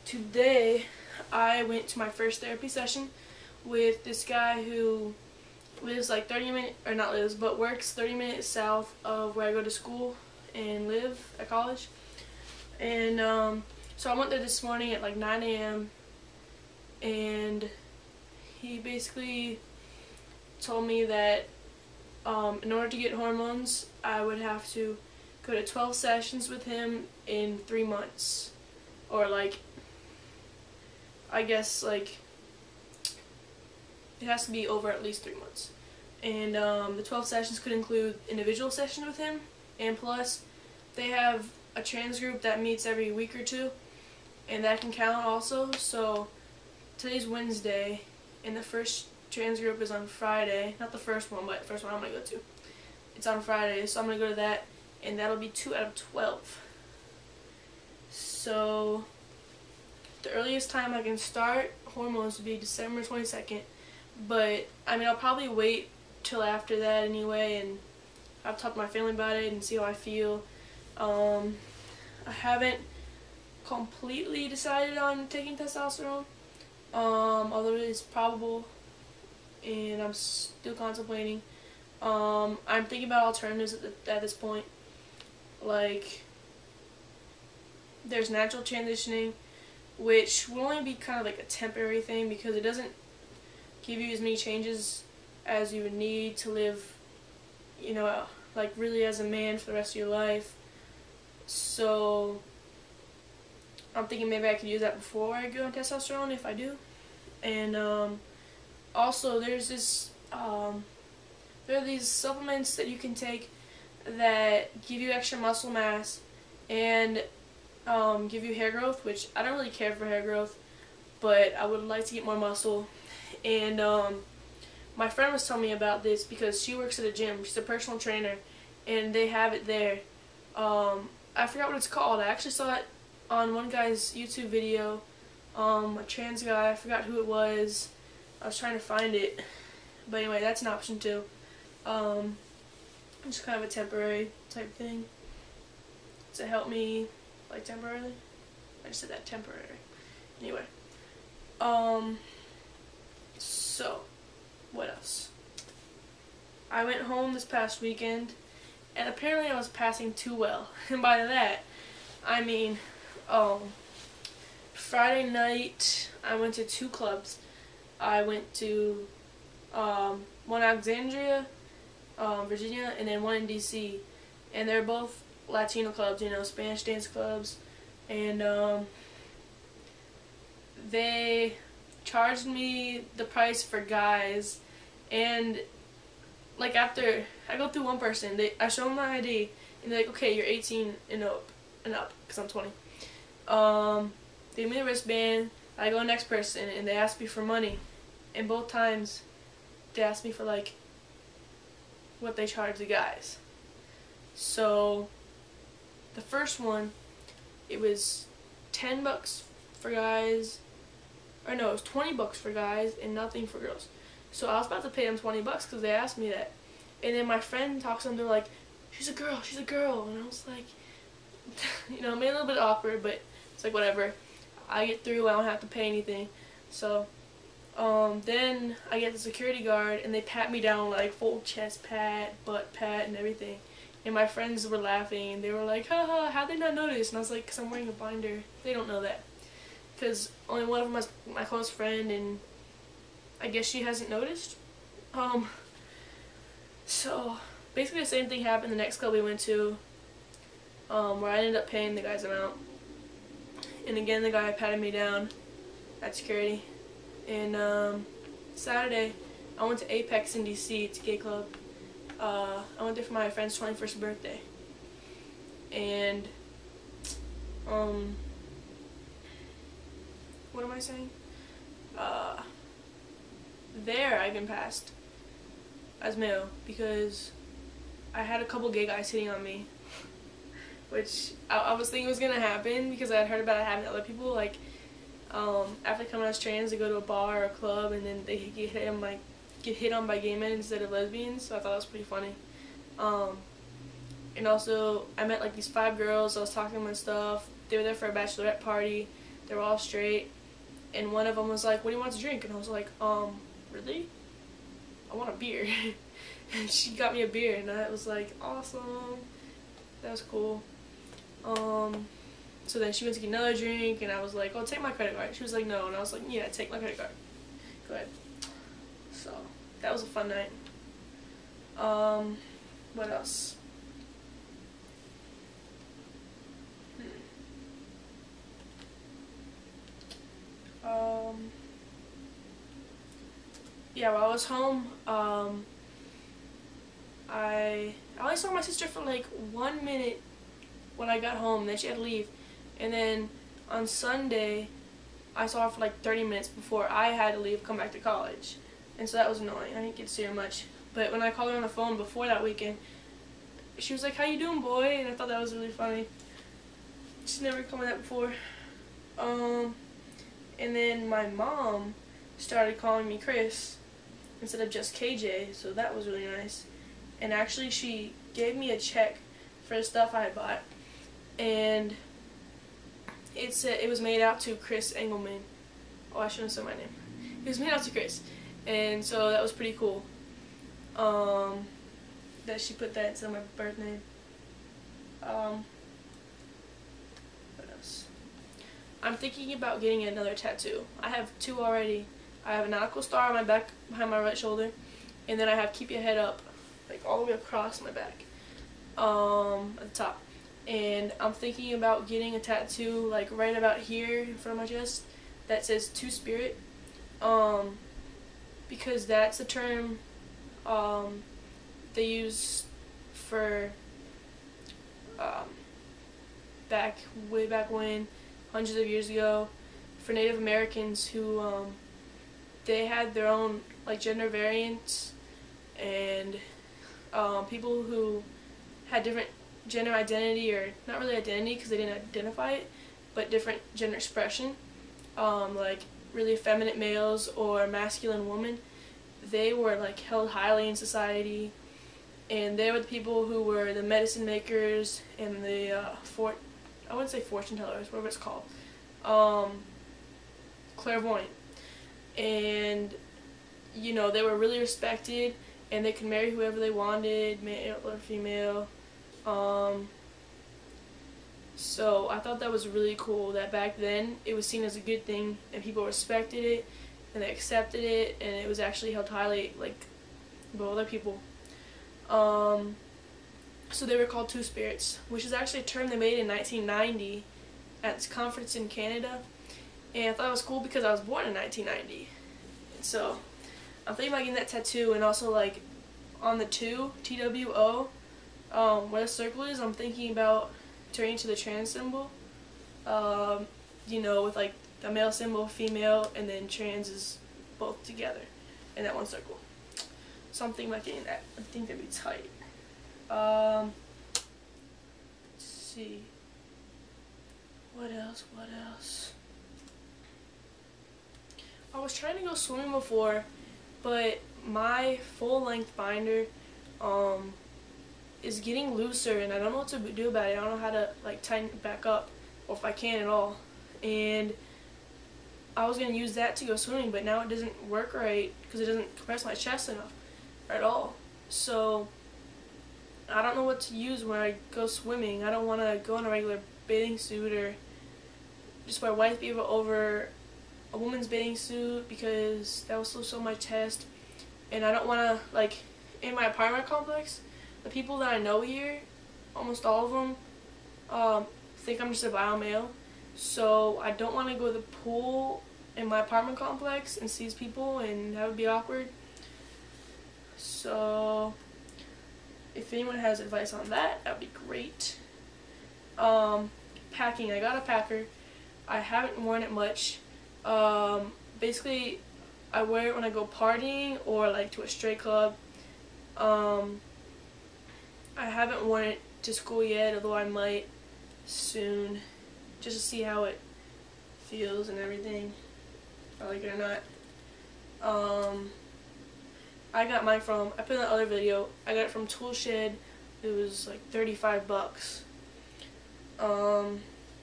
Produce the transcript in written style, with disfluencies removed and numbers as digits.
Today I went to my first therapy session with this guy who lives like 30 minutes, or not lives, but works 30 minutes south of where I go to school and live at college. And so I went there this morning at like 9 a.m. and he basically told me that in order to get hormones, I would have to go to 12 sessions with him in 3 months. Or like, I guess like, it has to be over at least 3 months. And the 12 sessions could include individual sessions with him, and plus they have a trans group that meets every week or two, and that can count also. So today's Wednesday, and the first trans group is on Friday. Not the first one, but the first one I'm going to go to. It's on Friday, so I'm going to go to that, and that'll be 2 out of 12. So the earliest time I can start hormones would be December 22nd, but I mean, I'll probably wait till after that anyway, and I'll talk to my family about it and see how I feel. I haven't completely decided on taking testosterone, although it is probable, and I'm still contemplating. I'm thinking about alternatives at this point. Like, there's natural transitioning, which will only be kind of like a temporary thing because it doesn't give you as many changes as you would need to live, you know, like really as a man for the rest of your life. So I'm thinking maybe I could use that before I go on testosterone if I do. And also there's this there are these supplements that you can take that give you extra muscle mass and give you hair growth, which I don't really care for hair growth, but I would like to get more muscle. And my friend was telling me about this because she works at a gym. She's a personal trainer, and they have it there. I forgot what it's called. I actually saw it on one guy's YouTube video, a trans guy. I forgot who it was. I was trying to find it, but anyway, that's an option too. Just kind of a temporary type thing to help me, like, temporarily. I just said that, temporary. Anyway, so what else? I went home this past weekend, and apparently I was passing too well. And by that, I mean, Friday night I went to 2 clubs. I went to one in Alexandria, Virginia, and then one in DC, and they're both Latino clubs, you know, Spanish dance clubs, and they charged me the price for guys, and like after I go through one person, I show them my ID, and they're like, okay, you're 18 and up, because I'm 20. They give me the wristband. I go next person, and they ask me for money, and both times they ask me for like what they charge the guys. So the first one, it was $10 for guys, or no, it was $20 for guys and nothing for girls. So I was about to pay them $20 because they asked me that. And then my friend talks to them, they're like, she's a girl. And I was like, you know, it made it a little bit awkward, but it's like, whatever. I get through, I don't have to pay anything. So then I get the security guard, and they pat me down, like full chest pat, butt pat, and everything. And my friends were laughing, and they were like, haha, how'd they not notice? And I was like, because I'm wearing a binder. They don't know that. Because only one of them is my close friend, and I guess she hasn't noticed. So basically the same thing happened the next club we went to, where I ended up paying the guy's amount. And again, the guy patted me down at security. And Saturday, I went to Apex in DC. It's a gay club. I went there for my friend's 21st birthday. And what am I saying? There I've been passed as male because I had a couple gay guys hitting on me, which I was thinking was gonna happen because I had heard about it happening to other people. Like, after coming out as trans, they go to a bar or a club and then they get hit on by gay men instead of lesbians. So I thought that was pretty funny. And also, I met like these 5 girls. I was talking to them and stuff. They were there for a bachelorette party. They were all straight. And one of them was like, "What do you want to drink?" And I was like, really? I want a beer." And she got me a beer, and I was like, awesome. That was cool. So then she went to get another drink, and I was like, "Oh, take my credit card." She was like, "No," and I was like, "Yeah, take my credit card. Go ahead." So that was a fun night. What else? Yeah, while I was home, I only saw my sister for like 1 minute when I got home, then she had to leave. And then on Sunday, I saw her for like 30 minutes before I had to leave, come back to college. And so that was annoying. I didn't get to see her much. But when I called her on the phone before that weekend, she was like, "How you doing, boy?" And I thought that was really funny. She's never told me that before. And then my mom started calling me Chris instead of just KJ, so that was really nice. And actually, she gave me a check for the stuff I had bought, and it said it was made out to Chris Engelman. Oh, I shouldn't have said my name. It was made out to Chris, and so that was pretty cool. That she put that instead of my birth name. What else? I'm thinking about getting another tattoo. I have 2 already. I have a nautical star on my back behind my right shoulder, and then I have "Keep Your Head Up," like all the way across my back, at the top. And I'm thinking about getting a tattoo like right about here in front of my chest that says "To Spirit," because that's the term they use for way back when, hundreds of years ago, for Native Americans who they had their own like gender variants, and people who had different gender identity, or not really identity because they didn't identify it, but different gender expression, like really effeminate males or masculine women. They were like held highly in society, and they were the people who were the medicine makers and the I wouldn't say fortune tellers, whatever it's called, clairvoyant. And you know, they were really respected, and they could marry whoever they wanted, male or female. So I thought that was really cool that back then it was seen as a good thing, and people respected it, and they accepted it, and it was actually held highly like above other people. So they were called Two Spirits, which is actually a term they made in 1990 at this conference in Canada. And I thought it was cool because I was born in 1990. And so I'm thinking about getting that tattoo, and also like on the two, TWO, where the circle is, I'm thinking about turning to the trans symbol. You know, with like the male symbol, female, and then trans is both together in that one circle. So I'm thinking about getting that. I think that'd be tight. Let's see. What else? I was trying to go swimming before, but my full-length binder is getting looser, and I don't know what to do about it. I don't know how to like tighten it back up, or if I can at all. And I was going to use that to go swimming, but now it doesn't work right because it doesn't compress my chest enough at all. So I don't know what to use when I go swimming. I don't want to go in a regular bathing suit or just wear white beaver over a woman's bathing suit because that will still show my chest. And I don't want to, like, in my apartment complex, the people that I know here, almost all of them, think I'm just a bio male. So I don't want to go to the pool in my apartment complex and see these people, and that would be awkward. So if anyone has advice on that, that would be great. Packing. I got a packer. I haven't worn it much. Basically, I wear it when I go partying or like to a straight club. I haven't worn it to school yet, although I might soon, just to see how it feels and everything, if I like it or not. I got mine from, I put in the other video, I got it from Tool Shed. It was like $35.